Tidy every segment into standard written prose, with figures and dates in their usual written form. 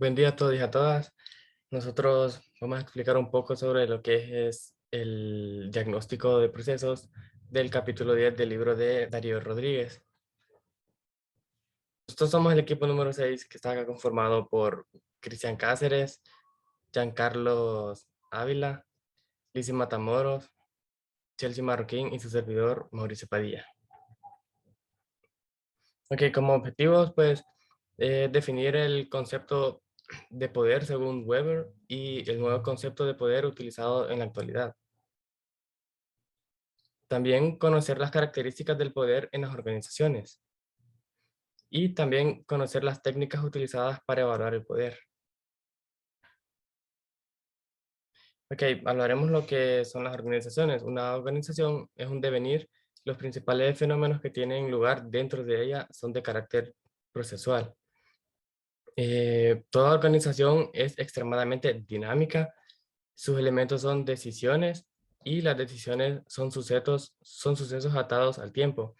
Buen día a todos y a todas. Nosotros vamos a explicar un poco sobre lo que es el diagnóstico de procesos del capítulo 10 del libro de Darío Rodríguez. Nosotros somos el equipo número 6 que está conformado por Cristian Cáceres, Giancarlos Ávila, Lizzy Matamoros, Chelsea Marroquín y su servidor Mauricio Padilla. Ok, como objetivos, pues, definir el concepto de poder según Weber y el nuevo concepto de poder utilizado en la actualidad. También conocer las características del poder en las organizaciones y también conocer las técnicas utilizadas para evaluar el poder. Ok, hablaremos lo que son las organizaciones. Una organización es un devenir. Los principales fenómenos que tienen lugar dentro de ella son de carácter procesual. Toda organización es extremadamente dinámica. Sus elementos son decisiones y las decisiones son sucesos atados al tiempo,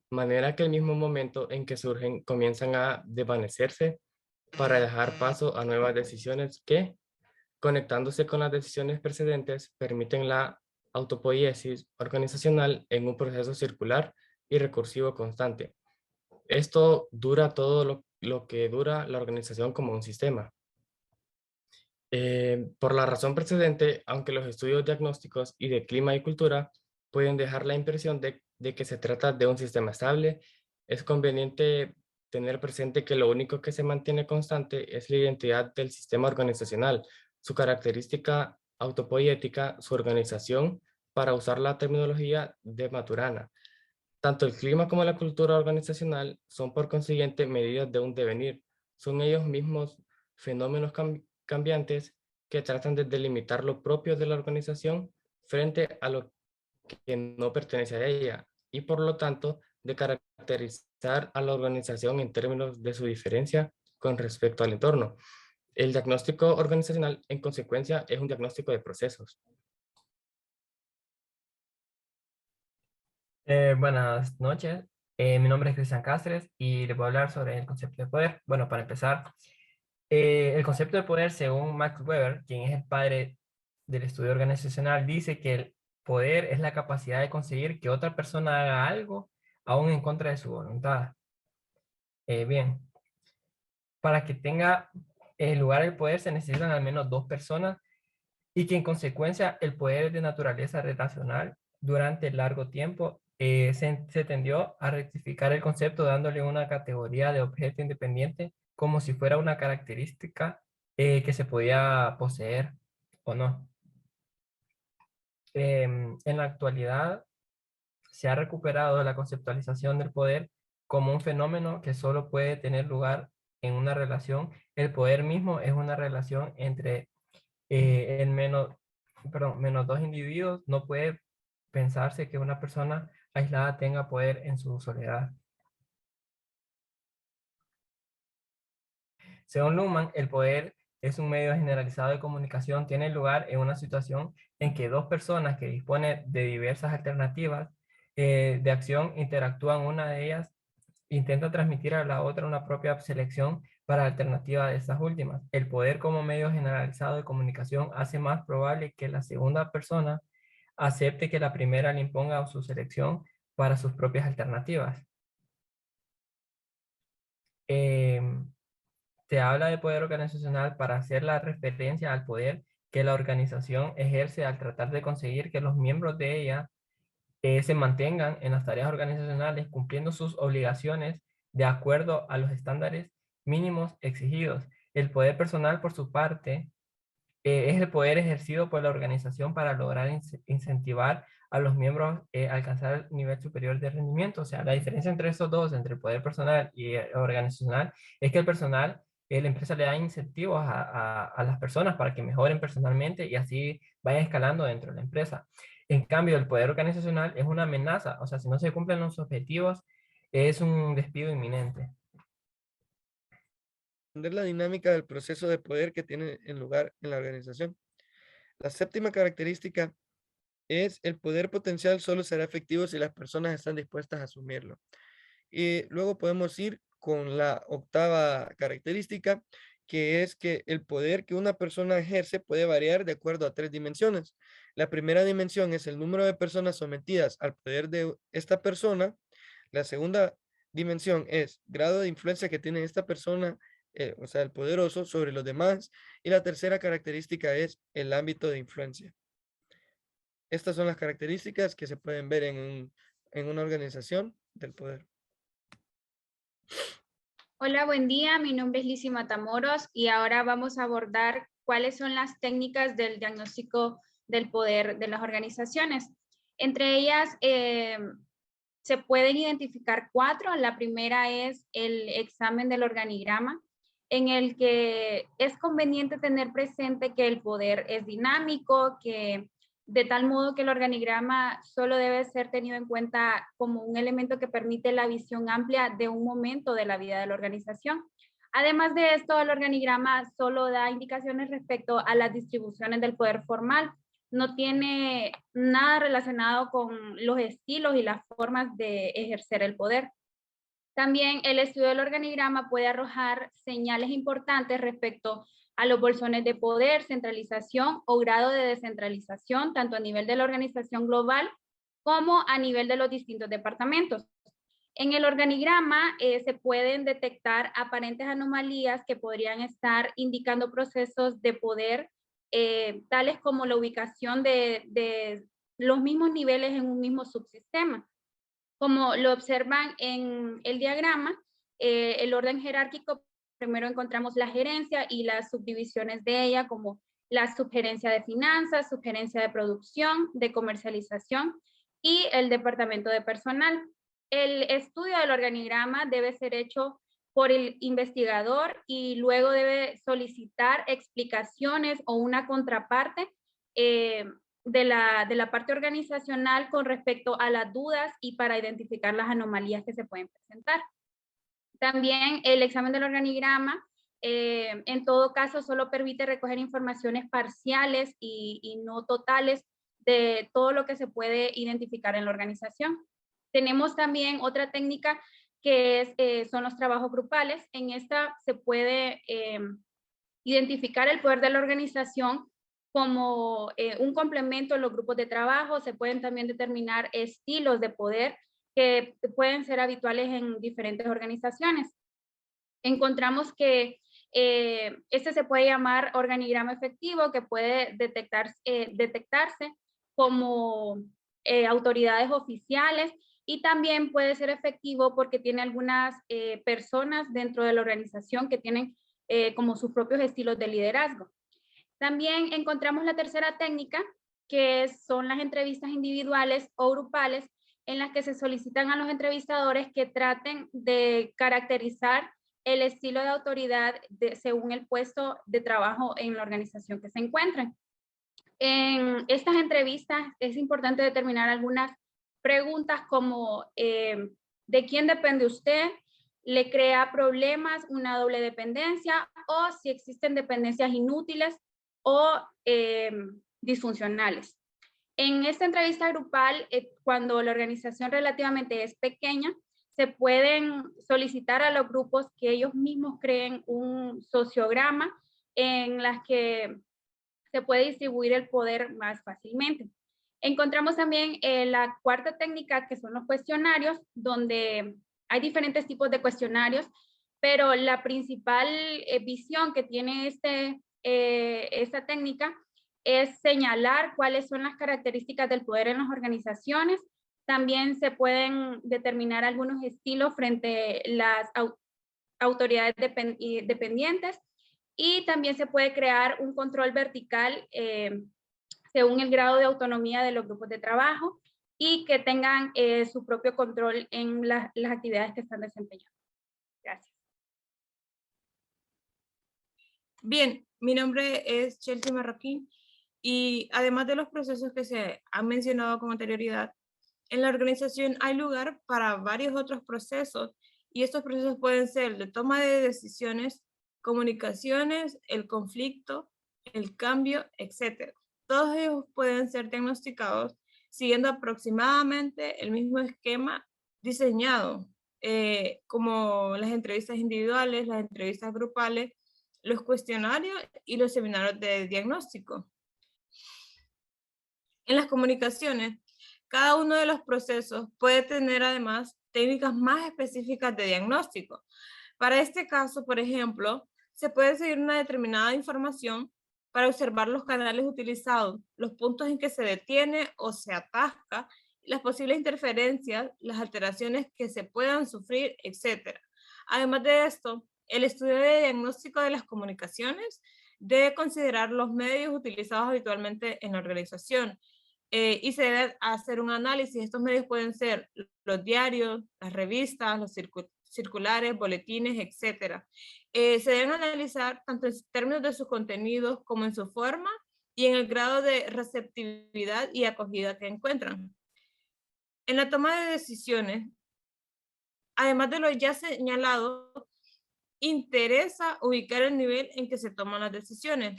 manera que el mismo momento en que surgen comienzan a desvanecerse para dejar paso a nuevas decisiones que, conectándose con las decisiones precedentes, permiten la autopoiesis organizacional en un proceso circular y recursivo constante. Esto dura todo lo que dura la organización como un sistema. Por la razón precedente, aunque los estudios diagnósticos y de clima y cultura pueden dejar la impresión de que se trata de un sistema estable, es conveniente tener presente que lo único que se mantiene constante es la identidad del sistema organizacional, su característica autopoética, su organización, para usar la terminología de Maturana. Tanto el clima como la cultura organizacional son por consiguiente medidas de un devenir. Son ellos mismos fenómenos cambiantes que tratan de delimitar lo propio de la organización frente a lo que no pertenece a ella y por lo tanto de caracterizar a la organización en términos de su diferencia con respecto al entorno. El diagnóstico organizacional, en consecuencia, es un diagnóstico de procesos. Buenas noches. Mi nombre es Cristian Cáceres y les voy a hablar sobre el concepto de poder. Bueno, para empezar, el concepto de poder, según Max Weber, quien es el padre del estudio organizacional, dice que el poder es la capacidad de conseguir que otra persona haga algo aún en contra de su voluntad. Bien, para que tenga lugar el poder se necesitan al menos dos personas y que en consecuencia el poder es de naturaleza relacional. Durante largo tiempo se tendió a rectificar el concepto dándole una categoría de objeto independiente como si fuera una característica que se podía poseer o no. En la actualidad se ha recuperado la conceptualización del poder como un fenómeno que solo puede tener lugar en una relación. El poder mismo es una relación entre el menos dos individuos. No puede pensarse que una persona aislada tenga poder en su soledad. Según Luhmann, el poder es un medio generalizado de comunicación. Tiene lugar en una situación en que dos personas que disponen de diversas alternativas de acción interactúan. Una de ellas intenta transmitir a la otra una propia selección para la alternativa de estas últimas. El poder como medio generalizado de comunicación hace más probable que la segunda persona acepte que la primera le imponga su selección para sus propias alternativas. Se habla de poder organizacional para hacer la referencia al poder que la organización ejerce al tratar de conseguir que los miembros de ella se mantengan en las tareas organizacionales cumpliendo sus obligaciones de acuerdo a los estándares mínimos exigidos. El poder personal, por su parte, es el poder ejercido por la organización para lograr incentivar a los miembros a alcanzar el nivel superior de rendimiento. O sea, la diferencia entre estos dos, entre el poder personal y el organizacional, es que el personal, la empresa le da incentivos a las personas para que mejoren personalmente y así vayan escalando dentro de la empresa. En cambio, el poder organizacional es una amenaza. O sea, si no se cumplen los objetivos, es un despido inminente. Entender la dinámica del proceso de poder que tiene en lugar en la organización. La séptima característica es el poder potencial solo será efectivo si las personas están dispuestas a asumirlo. Y luego podemos ir con la octava característica, que es que el poder que una persona ejerce puede variar de acuerdo a 3 dimensiones. La primera dimensión es el número de personas sometidas al poder de esta persona. La segunda dimensión es grado de influencia que tiene esta persona, o sea, el poderoso, sobre los demás. Y la tercera característica es el ámbito de influencia. Estas son las características que se pueden ver en una organización del poder. Hola, buen día. Mi nombre es Lizzy Matamoros y ahora vamos a abordar cuáles son las técnicas del diagnóstico del poder de las organizaciones. Entre ellas se pueden identificar 4. La primera es el examen del organigrama, en el que es conveniente tener presente que el poder es dinámico, que de tal modo que el organigrama solo debe ser tenido en cuenta como un elemento que permite la visión amplia de un momento de la vida de la organización. Además de esto, el organigrama solo da indicaciones respecto a las distribuciones del poder formal. No tiene nada relacionado con los estilos y las formas de ejercer el poder. También el estudio del organigrama puede arrojar señales importantes respecto a los bolsones de poder, centralización o grado de descentralización, tanto a nivel de la organización global como a nivel de los distintos departamentos. En el organigrama se pueden detectar aparentes anomalías que podrían estar indicando procesos de poder, tales como la ubicación de los mismos niveles en un mismo subsistema. Como lo observan en el diagrama, el orden jerárquico, primero encontramos la gerencia y las subdivisiones de ella, como la subgerencia de finanzas, subgerencia de producción, de comercialización y el departamento de personal. El estudio del organigrama debe ser hecho por el investigador y luego debe solicitar explicaciones o una contraparte de la parte organizacional con respecto a las dudas y para identificar las anomalías que se pueden presentar. También el examen del organigrama, en todo caso, solo permite recoger informaciones parciales y no totales de todo lo que se puede identificar en la organización. Tenemos también otra técnica que son los trabajos grupales. En esta se puede identificar el poder de la organización como un complemento en los grupos de trabajo. Se pueden también determinar estilos de poder que pueden ser habituales en diferentes organizaciones. Encontramos que este se puede llamar organigrama efectivo, que puede detectarse como autoridades oficiales, y también puede ser efectivo porque tiene algunas personas dentro de la organización que tienen como sus propios estilos de liderazgo. También encontramos la tercera técnica, que son las entrevistas individuales o grupales, en las que se solicitan a los entrevistadores que traten de caracterizar el estilo de autoridad según el puesto de trabajo en la organización que se encuentren. En estas entrevistas es importante determinar algunas preguntas como ¿de quién depende usted? ¿Le crea problemas una doble dependencia? O si existen dependencias inútiles o disfuncionales. En esta entrevista grupal, cuando la organización relativamente es pequeña, se pueden solicitar a los grupos que ellos mismos creen un sociograma en las que se puede distribuir el poder más fácilmente. Encontramos también la cuarta técnica, que son los cuestionarios, donde hay diferentes tipos de cuestionarios, pero la principal visión que tiene esta técnica es señalar cuáles son las características del poder en las organizaciones. También se pueden determinar algunos estilos frente a las autoridades dependientes, y también se puede crear un control vertical según el grado de autonomía de los grupos de trabajo y que tengan su propio control en las actividades que están desempeñando. Gracias. Bien, mi nombre es Chelsea Marroquín y además de los procesos que se han mencionado con anterioridad, en la organización hay lugar para varios otros procesos, y estos procesos pueden ser de toma de decisiones, comunicaciones, el conflicto, el cambio, etc. Todos ellos pueden ser diagnosticados siguiendo aproximadamente el mismo esquema diseñado, como las entrevistas individuales, las entrevistas grupales, los cuestionarios y los seminarios de diagnóstico. En las comunicaciones, cada uno de los procesos puede tener además técnicas más específicas de diagnóstico. Para este caso, por ejemplo, se puede seguir una determinada información para observar los canales utilizados, los puntos en que se detiene o se atasca, las posibles interferencias, las alteraciones que se puedan sufrir, etc. Además de esto, el estudio de diagnóstico de las comunicaciones debe considerar los medios utilizados habitualmente en la organización y se debe hacer un análisis. Estos medios pueden ser los diarios, las revistas, los circulares, boletines, etc. Se deben analizar tanto en términos de sus contenidos como en su forma y en el grado de receptividad y acogida que encuentran. En la toma de decisiones, además de lo ya señalado, interesa ubicar el nivel en que se toman las decisiones.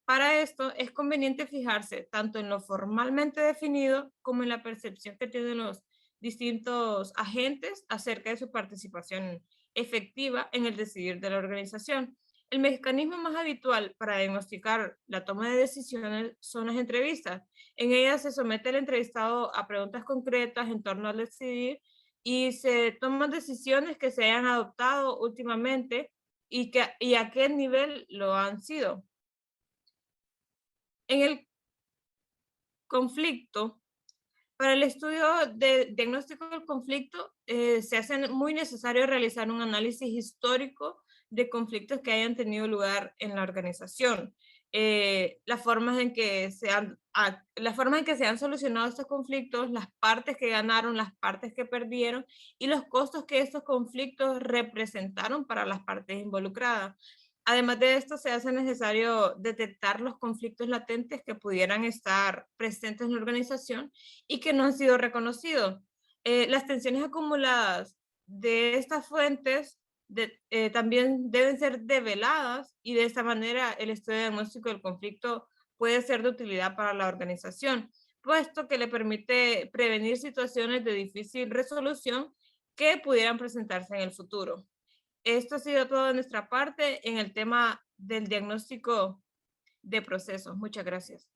Para esto es conveniente fijarse tanto en lo formalmente definido como en la percepción que tienen los distintos agentes acerca de su participación efectiva en el decidir de la organización. El mecanismo más habitual para diagnosticar la toma de decisiones son las entrevistas. En ellas se somete el entrevistado a preguntas concretas en torno al decidir y se toman decisiones que se hayan adoptado últimamente y a qué nivel lo han sido. En el conflicto, para el estudio de diagnóstico del conflicto, se hace muy necesario realizar un análisis histórico de conflictos que hayan tenido lugar en la organización. Las formas en que se han solucionado estos conflictos, las partes que ganaron, las partes que perdieron y los costos que estos conflictos representaron para las partes involucradas. Además de esto, se hace necesario detectar los conflictos latentes que pudieran estar presentes en la organización y que no han sido reconocidos. Las tensiones acumuladas de estas fuentes también deben ser develadas y de esta manera el estudio diagnóstico del conflicto puede ser de utilidad para la organización, puesto que le permite prevenir situaciones de difícil resolución que pudieran presentarse en el futuro. Esto ha sido todo de nuestra parte en el tema del diagnóstico de procesos. Muchas gracias.